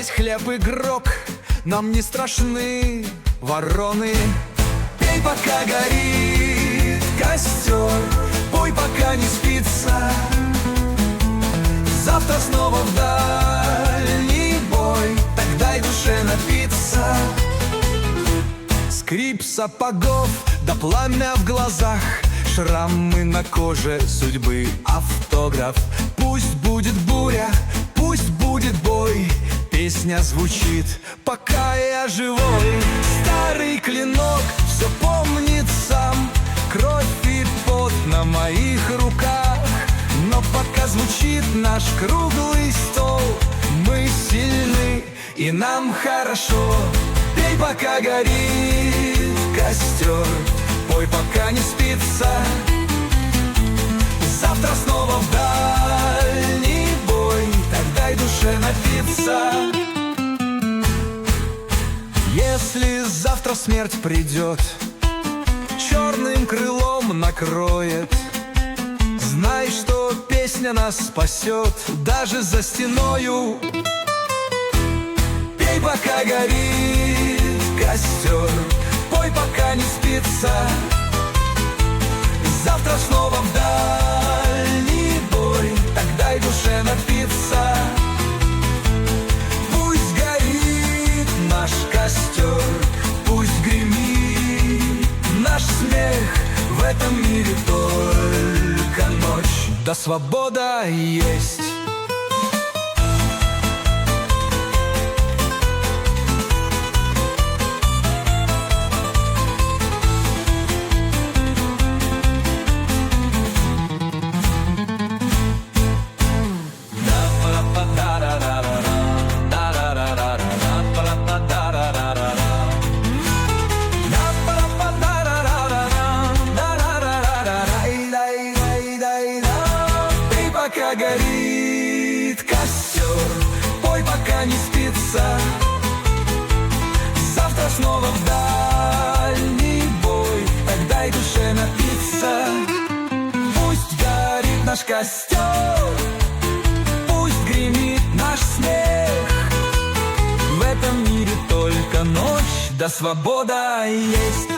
есть хлеб и гроб, нам не страшны вороны. Пей, пока горит костер, пой, пока не спится. Завтра снова в дальний бой, так дай душе напиться. Скрип сапогов, да пламя в глазах, шрамы на коже судьбы, автограф. Пусть будет буря, пусть будет бой, песня звучит, пока я живой. Старый клинок все помнит сам, кровь и пот на моих руках. Но пока звучит наш круглый стол, мы сильны и нам хорошо. Пей, пока горит костер, пой, пока не спится. Завтра снова в дальний бой, так дай душе напиться. Если завтра смерть придет, черным крылом накроет, знай, что песня нас спасет даже за стеною. Пей, пока горит костер, пой, пока не спится. Завтра снова в дальний бой, так дай душе напиться. Пусть горит наш костер, пусть гремит наш смех. В этом мире только ночь, да свобода есть. Пока горит костер, пой, пока не спится. Завтра снова в дальний бой, так дай душе напиться. Пусть горит наш костер, пусть гремит наш смех. В этом мире только ночь, да свобода есть.